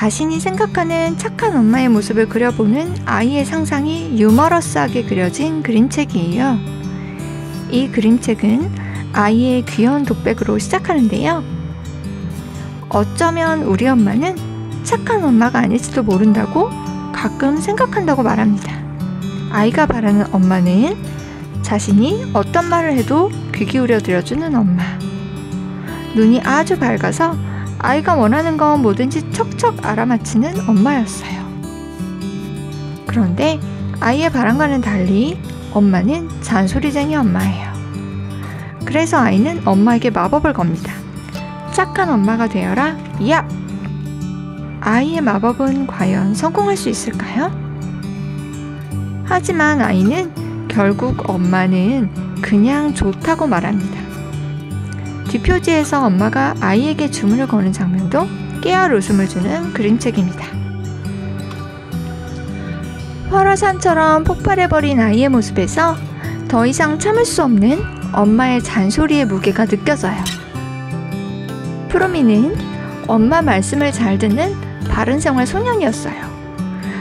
자신이 생각하는 착한 엄마의 모습을 그려보는 아이의 상상이 유머러스하게 그려진 그림책이에요. 이 그림책은 아이의 귀여운 독백으로 시작하는데요. 어쩌면 우리 엄마는 착한 엄마가 아닐지도 모른다고 가끔 생각한다고 말합니다. 아이가 바라는 엄마는 자신이 어떤 말을 해도 귀 기울여 들어주는 엄마. 눈이 아주 밝아서 아이가 원하는 건 뭐든지 척척 알아맞히는 엄마였어요. 그런데 아이의 바람과는 달리 엄마는 잔소리쟁이 엄마예요. 그래서 아이는 엄마에게 마법을 겁니다. 착한 엄마가 되어라, 야! 아이의 마법은 과연 성공할 수 있을까요? 하지만 아이는 결국 엄마는 그냥 좋다고 말합니다. 뒷표지에서 엄마가 아이에게 주문을 거는 장면도 깨알 웃음을 주는 그림책입니다. 활화산처럼 폭발해버린 아이의 모습에서 더 이상 참을 수 없는 엄마의 잔소리의 무게가 느껴져요. 푸르미는 엄마 말씀을 잘 듣는 바른생활 소년이었어요.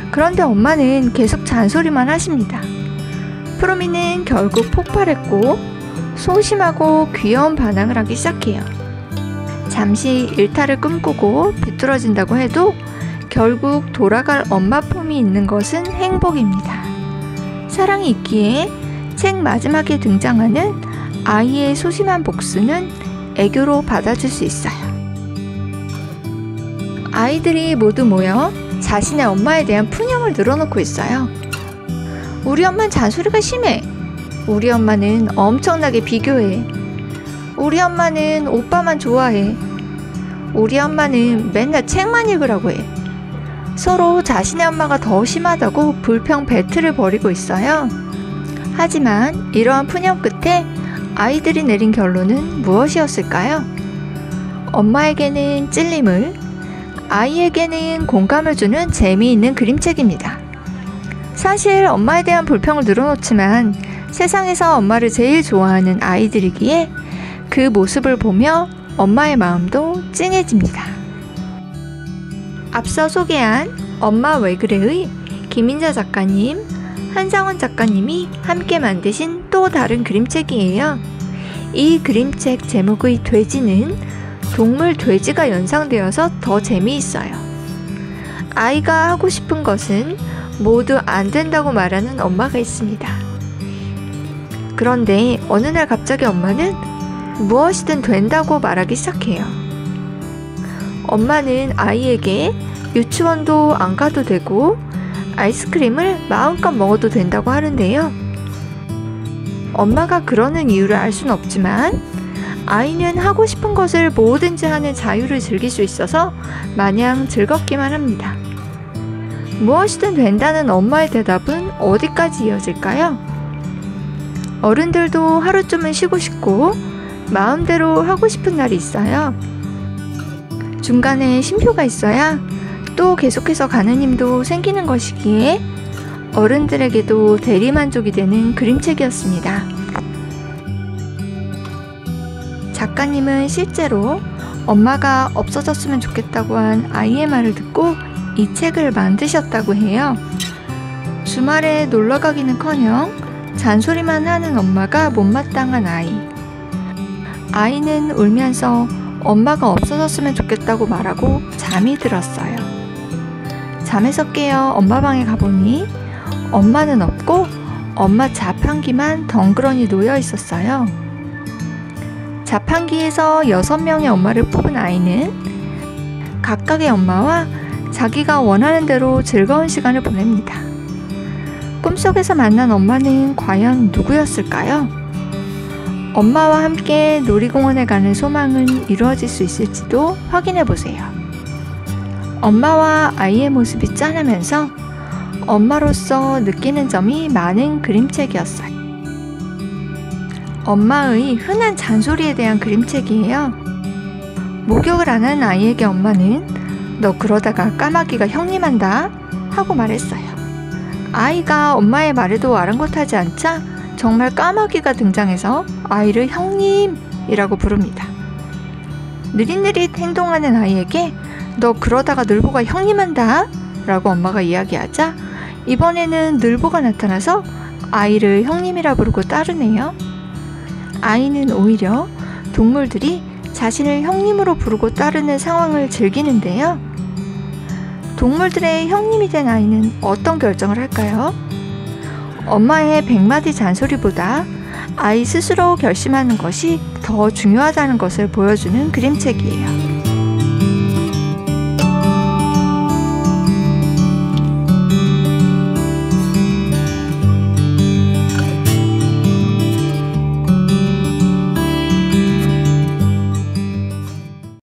그런데 엄마는 계속 잔소리만 하십니다. 푸르미는 결국 폭발했고 소심하고 귀여운 반항을 하기 시작해요. 잠시 일탈을 꿈꾸고 비뚤어진다고 해도 결국 돌아갈 엄마 품이 있는 것은 행복입니다. 사랑이 있기에 책 마지막에 등장하는 아이의 소심한 복수는 애교로 받아줄 수 있어요. 아이들이 모두 모여 자신의 엄마에 대한 푸념을 늘어놓고 있어요. 우리 엄마는 잔소리가 심해. 우리 엄마는 엄청나게 비교해. 우리 엄마는 오빠만 좋아해. 우리 엄마는 맨날 책만 읽으라고 해. 서로 자신의 엄마가 더 심하다고 불평 배틀을 벌이고 있어요. 하지만 이러한 푸념 끝에 아이들이 내린 결론은 무엇이었을까요? 엄마에게는 찔림을, 아이에게는 공감을 주는 재미있는 그림책입니다. 사실 엄마에 대한 불평을 늘어놓지만 세상에서 엄마를 제일 좋아하는 아이들이기에 그 모습을 보며 엄마의 마음도 찡해집니다. 앞서 소개한 엄마 왜 그래의 김인자 작가님, 한상원 작가님이 함께 만드신 또 다른 그림책이에요. 이 그림책 제목의 돼지는 동물 돼지가 연상되어서 더 재미있어요. 아이가 하고 싶은 것은 모두 안 된다고 말하는 엄마가 있습니다. 그런데 어느 날 갑자기 엄마는 무엇이든 된다고 말하기 시작해요. 엄마는 아이에게 유치원도 안 가도 되고 아이스크림을 마음껏 먹어도 된다고 하는데요. 엄마가 그러는 이유를 알 수는 없지만 아이는 하고 싶은 것을 뭐든지 하는 자유를 즐길 수 있어서 마냥 즐겁기만 합니다. 무엇이든 된다는 엄마의 대답은 어디까지 이어질까요? 어른들도 하루쯤은 쉬고 싶고 마음대로 하고 싶은 날이 있어요. 중간에 쉼표가 있어야 또 계속해서 가는 힘도 생기는 것이기에 어른들에게도 대리만족이 되는 그림책이었습니다. 작가님은 실제로 엄마가 없어졌으면 좋겠다고 한 아이의 말을 듣고 이 책을 만드셨다고 해요. 주말에 놀러가기는커녕 잔소리만 하는 엄마가 못마땅한 아이. 아이는 울면서 엄마가 없어졌으면 좋겠다고 말하고 잠이 들었어요. 잠에서 깨어 엄마 방에 가보니 엄마는 없고 엄마 자판기만 덩그러니 놓여 있었어요. 자판기에서 6명의 엄마를 뽑은 아이는 각각의 엄마와 자기가 원하는 대로 즐거운 시간을 보냅니다. 꿈속에서 만난 엄마는 과연 누구였을까요? 엄마와 함께 놀이공원에 가는 소망은 이루어질 수 있을지도 확인해보세요. 엄마와 아이의 모습이 짠하면서 엄마로서 느끼는 점이 많은 그림책이었어요. 엄마의 흔한 잔소리에 대한 그림책이에요. 목욕을 안 하는 아이에게 엄마는 너 그러다가 까마귀가 형님한다 하고 말했어요. 아이가 엄마의 말에도 아랑곳하지 않자 정말 까마귀가 등장해서 아이를 형님이라고 부릅니다. 느릿느릿 행동하는 아이에게 너 그러다가 늘보가 형님한다 라고 엄마가 이야기하자 이번에는 늘보가 나타나서 아이를 형님이라 부르고 따르네요. 아이는 오히려 동물들이 자신을 형님으로 부르고 따르는 상황을 즐기는데요. 동물들의 형님이 된 아이는 어떤 결정을 할까요? 엄마의 100마디 잔소리보다 아이 스스로 결심하는 것이 더 중요하다는 것을 보여주는 그림책이에요.